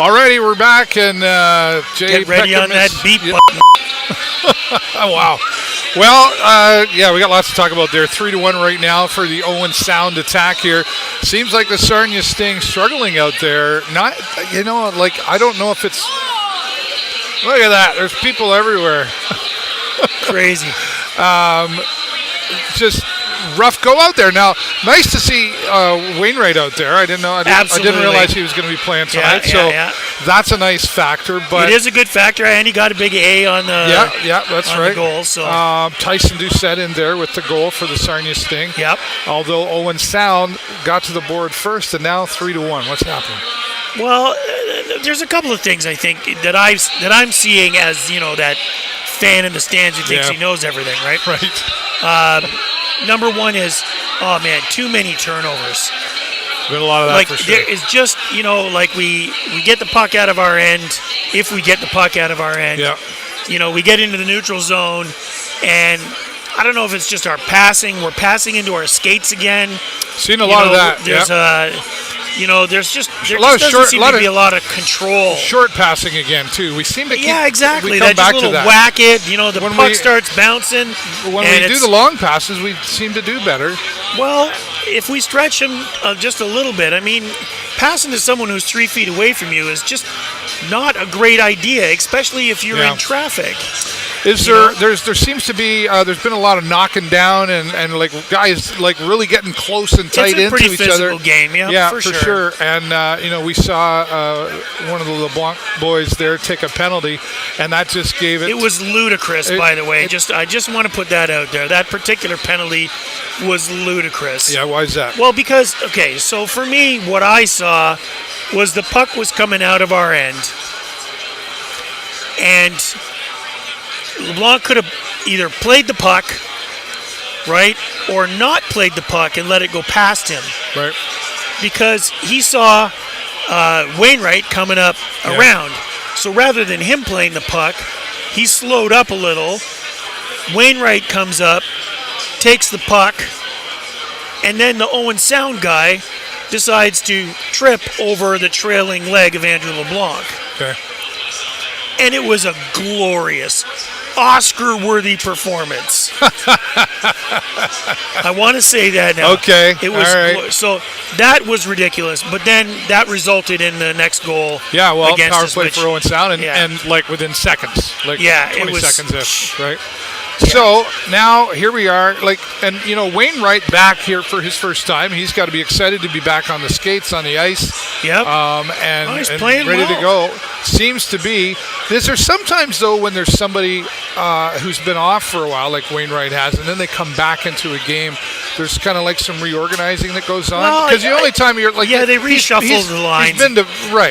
Alrighty, we're back, and Jay Get ready Peckham on that beat yeah. button. Oh, wow. Well, we got lots to talk about there. 3-1 right now for the Owen Sound attack here. Seems like the Sarnia Sting struggling out there. Not, I don't know if it's. Look at that. There's people everywhere. Crazy. Just rough go out there. Now, nice to see Wainwright out there. I didn't realize he was going to be playing tonight. That's a nice factor. But it is a good factor, and he got a big A on the that's right. The goal. So Tyson Doucette in there with the goal for the Sarnia Sting. Yep. Although Owen Sound got to the board first, and now 3-1. What's happening? Well, there's a couple of things I think that I'm seeing as that fan in the stands who thinks he knows everything, right? Right. Number one is, too many turnovers. Been a lot of that for sure. There is just, we get the puck out of our end, if we get the puck out of our end. Yeah. We get into the neutral zone, and I don't know if it's just our passing. We're passing into our skates again. Seen a lot of that. There's a lot of control. Short passing again too. We seem to keep. Yeah, exactly. We come back just a little to that. Whack it. The puck starts bouncing. When we do the long passes, we seem to do better. Well, if we stretch them just a little bit, passing to someone who's 3 feet away from you is just not a great idea, especially if you're in traffic. There seems to be there's been a lot of knocking down and like guys like really getting close and tight into each other. It's a pretty physical game, yeah, for sure. And we saw one of the LeBlanc boys there take a penalty, and that just gave it. It was ludicrous, by the way. I just want to put that out there. That particular penalty was ludicrous. Yeah, why is that? Well, because so for me, what I saw was the puck was coming out of our end, and LeBlanc could have either played the puck, right, or not played the puck and let it go past him. Right. Because he saw Wainwright coming up around. So rather than him playing the puck, he slowed up a little. Wainwright comes up, takes the puck, and then the Owen Sound guy decides to trip over the trailing leg of Andrew LeBlanc. Okay. And it was a glorious, Oscar-worthy performance. I want to say that now. Okay. It was so that was ridiculous, but then that resulted in the next goal. Yeah, well, against power us, play for Owen Sound, and like within seconds, 20 seconds-ish, right? Yeah. So now here we are, Wainwright back here for his first time. He's got to be excited to be back on the skates, on the ice. Yep. And playing ready well. to go. Seems to be. Is there sometimes though when there's somebody who's been off for a while, like Wainwright has, and then they come back into a game? There's kind of like some reorganizing that goes on because the only time you're like they reshuffle the lines.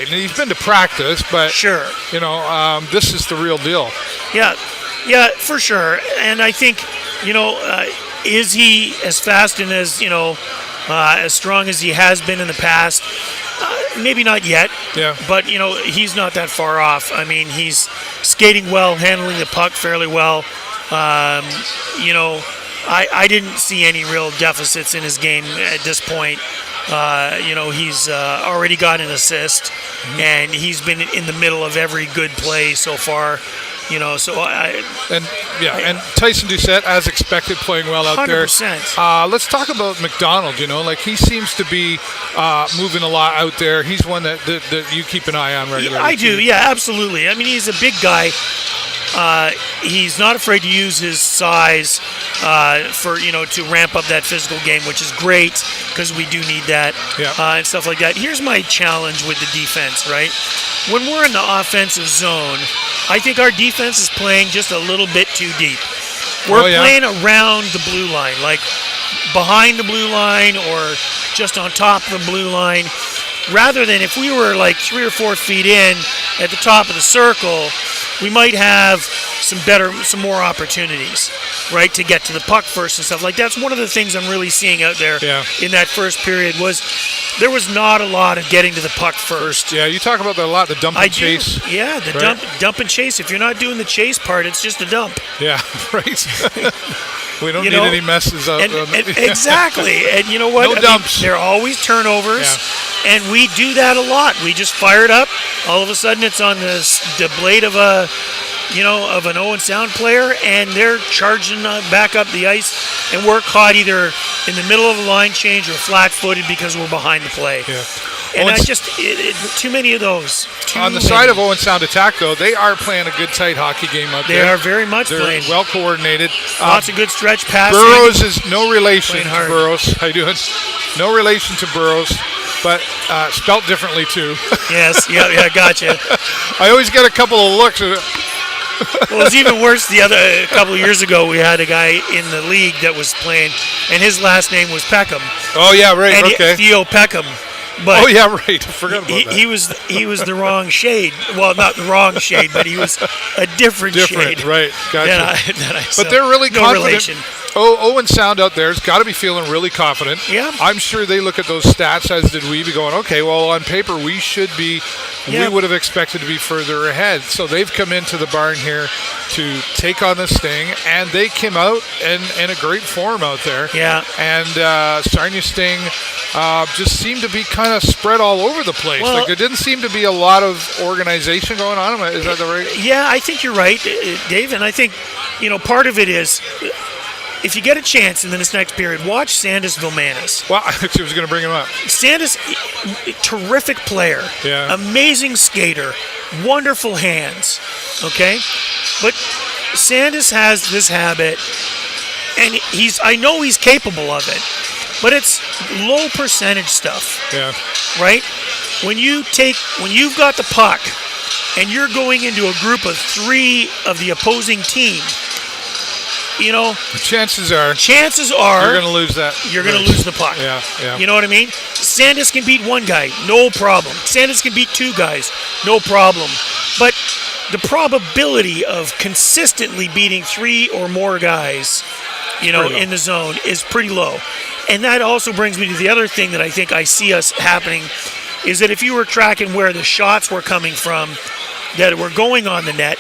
He's been to practice, but sure, this is the real deal. Yeah, for sure. And I think, is he as fast and as strong as he has been in the past? Maybe not yet. Yeah. But, he's not that far off. He's skating well, handling the puck fairly well. I didn't see any real deficits in his game at this point. He's already got an assist, and he's been in the middle of every good play so far. And Tyson Doucette, as expected, playing well out 100%. there. Let's talk about McDonald. He seems to be moving a lot out there. He's one that you keep an eye on regularly. I do, yeah, absolutely. He's a big guy. He's not afraid to use his size to ramp up that physical game, which is great because we do need that and stuff like that. Here's my challenge with the defense, right? When we're in the offensive zone, I think our defense is playing just a little bit too deep. We're playing around the blue line, like behind the blue line or just on top of the blue line, rather than if we were like 3 or 4 feet in at the top of the circle, we might have some more opportunities, right, to get to the puck first and stuff like that. That's one of the things I'm really seeing out there in that first period was there was not a lot of getting to the puck first. Yeah, you talk about that a lot, the dump and chase. Yeah, the dump and chase. If you're not doing the chase part, it's just a dump. Yeah, right. We don't need any messes up. Exactly. And you know what? No dumps. They're always turnovers, and we do that a lot. We just fire it up. All of a sudden, it's on the blade of an Owen Sound player, and they're charging back up the ice, and we're caught either in the middle of a line change or flat-footed because we're behind the play. Yeah. And too many of those. On the side of Owen Sound Attack, though, they are playing a good, tight hockey game out there. They are very much playing. Well coordinated. Lots of good stretch passing. Burrows is no relation to Burrows. How you doing? No relation to Burrows, but spelt differently, too. Yes, yeah, gotcha. I always get a couple of looks. Well, it was even worse a couple of years ago. We had a guy in the league that was playing, and his last name was Peckham. Oh, yeah, right, and okay. Theo Peckham. But right. I forgot about that. He was the wrong shade. Well, not the wrong shade, but he was a different shade. Right, gotcha. But they're really confident. Relation. Owen Sound out there's got to be feeling really confident. Yeah. I'm sure they look at those stats, as did we, be going, okay, well, on paper, we would have expected to be further ahead. So they've come into the barn here to take on this Sting, and they came out in a great form out there. Yeah. And Sarnia Sting just seemed to be kind of spread all over the place. Well, there didn't seem to be a lot of organization going on. Is that the right? Yeah, I think you're right, Dave, and I think, part of it is, if you get a chance in this next period, watch Sandis Vilmanis. Well, I was going to bring him up. Sandis, terrific player, amazing skater, wonderful hands, okay? But Sandis has this habit, and I know he's capable of it, but it's low percentage stuff. Yeah. Right? When you've got the puck and you're going into a group of 3 of the opposing team, the chances are you're going to lose that. You're going to lose the puck. Yeah. You know what I mean? Sandis can beat 1 guy, no problem. Sandis can beat 2 guys, no problem. But the probability of consistently beating 3 or more guys, in the zone is pretty low. And that also brings me to the other thing that I think I see us happening is that if you were tracking where the shots were coming from that were going on the net,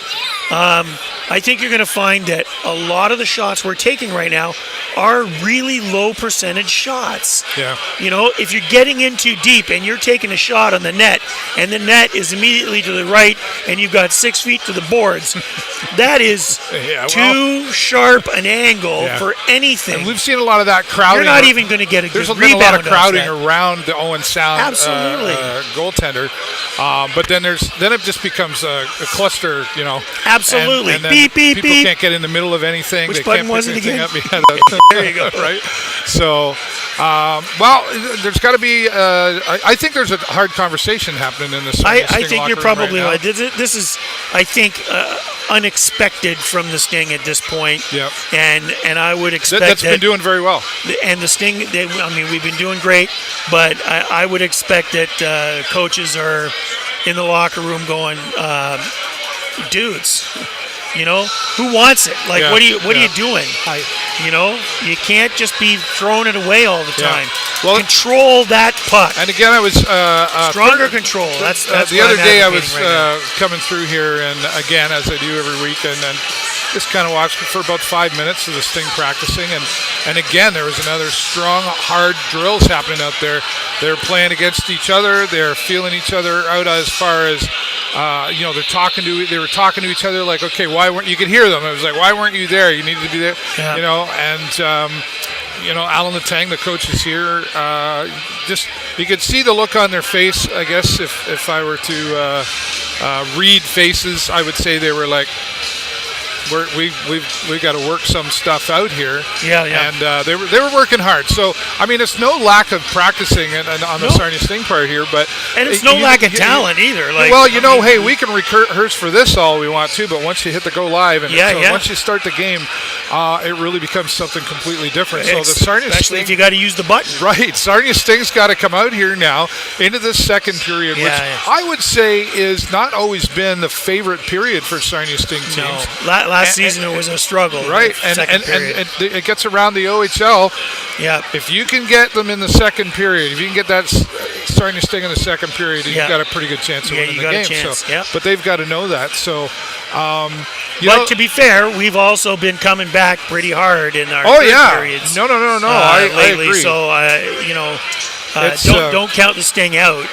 I think you're going to find that a lot of the shots we're taking right now are really low percentage shots. Yeah. If you're getting in too deep and you're taking a shot on the net and the net is immediately to the right and you've got 6 feet to the boards, that is too sharp an angle for anything. And we've seen a lot of that crowding. You're not even going to get a good rebound. There's been a lot of crowding around the Owen Sound goaltender. But then it just becomes a cluster, Absolutely. And beep, beep, people beep. can't get in the middle of anything. Which they button can't was it again? There you go. Right? So, there's got to be, I think there's a hard conversation happening in this. I think you're probably right. This is, I think, unexpected from the Sting at this point. Yep. And I would expect that's been doing very well. And the Sting, we've been doing great, but I would expect that coaches are in the locker room going, dudes, who wants it? Like, what are you doing? You can't just be throwing it away all the time. Well, control that puck. And again, I was stronger control. That's the other day I was coming through here, and again, as I do every week, and then just kind of watched for about 5 minutes of the Sting practicing, and again, there was another strong, hard drills happening out there. They're playing against each other. They're feeling each other out as far as they were talking to each other like, okay, why weren't you? Could hear them. It was like, why weren't you there? You needed to be there. Yeah. Alan Letang, the coach, is here. Just you could see the look on their face. I guess if I were to read faces, I would say they were like, we've got to work some stuff out here. Yeah. And they were working hard. So it's no lack of practicing on the Sarnia Sting part here, but it's no lack of talent either. We can rehearse for this all we want to, but once you hit the go live and once you start the game, it really becomes something completely different. So the Sarnia especially Sting, if you got to use the button. Right, Sarnia Sting's got to come out here now into this second period, which I would say is not always been the favorite period for Sarnia Sting teams. No. Last season it was a struggle. Right, and it gets around the OHL. Yeah. If you can get them in the second period, if you can get that Sarnia Sting in the second period, you've got a pretty good chance of winning the game. But they've got to know that. So, but to be fair, we've also been coming back pretty hard in our periods. No. Lately, I agree. So don't count the Sting out.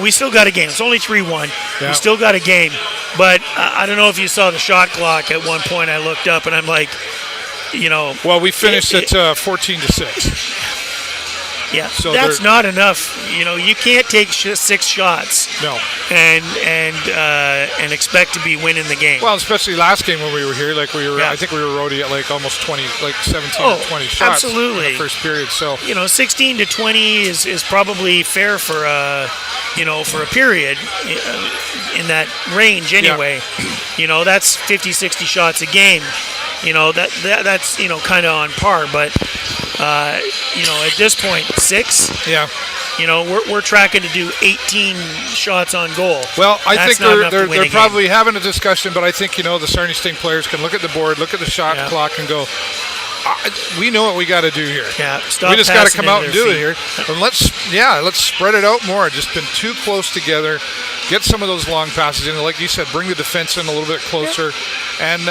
We still got a game. It's only 3-1. Yeah. We still got a game. But I don't know if you saw the shot clock. At one point, I looked up and I'm like, Well, we finished at 14-6. Yeah, so that's not enough. You can't take 6 shots. No. And expect to be winning the game. Well, especially last game when we were here, I think we were roadie at almost 20, 17 or 20 shots. Absolutely. In the first period. So 16 to 20 is probably fair for a period in that range anyway. Yeah. That's 50, 60 shots a game. That's kind of on par, but at this point 6. Yeah. We're tracking to do 18 shots on goal. Well, I think they're probably having a discussion, but I think the Sarnia Sting players can look at the board, look at the shot clock, and go, we know what we got to do here. Yeah, we just got to come out and do it here. And let's spread it out more. Just been too close together. Get some of those long passes in. Like you said, bring the defense in a little bit closer. And,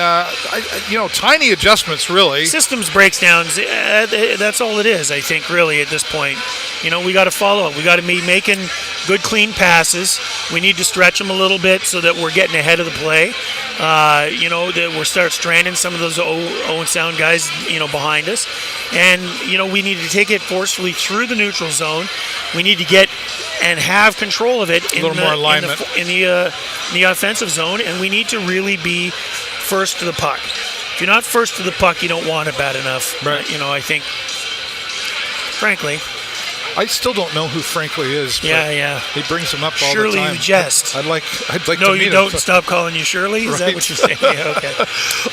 tiny adjustments, really. Systems breakdowns, that's all it is, I think, really, at this point. We got to follow. We got to be making good, clean passes. We need to stretch them a little bit so that we're getting ahead of the play. That we'll start stranding some of those Owen Sound guys, behind us. And, we need to take it forcefully through the neutral zone. We need to get and have control of it in the offensive zone, and we need to really be first to the puck. If you're not first to the puck, you don't want it bad enough. Right. I think, frankly. I still don't know who Frankly is. Yeah. He brings him up all Shirley, the time. Shirley, you jest. I'd like no, to meet him. No, you don't stop calling you Shirley? Is that what you're saying? Yeah, okay.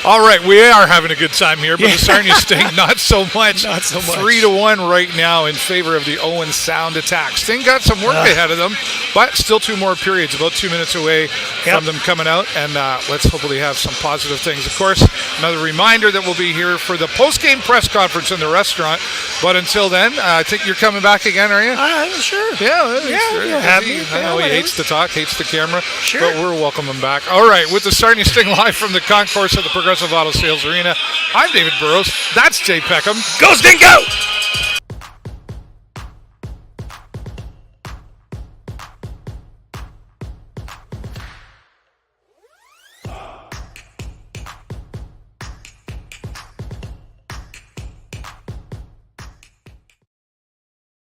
All right, we are having a good time here, but the Sarnia Sting, not so much. Not so much. 3-1 right now in favor of the Owen Sound attack. Sting got some work ahead of them, but still 2 more periods, about 2 minutes away from them coming out, and let's hopefully have some positive things. Of course, another reminder that we'll be here for the post-game press conference in the restaurant, but until then, I think you're coming back again, are you? Sure. Yeah, happy. I know he hates to talk, hates the camera, sure. But we'll welcome him back. All right, with the Sarnia Sting live from the concourse at the Progressive Auto Sales Arena, I'm David Burrows. That's Jay Peckham. Go Sting, go!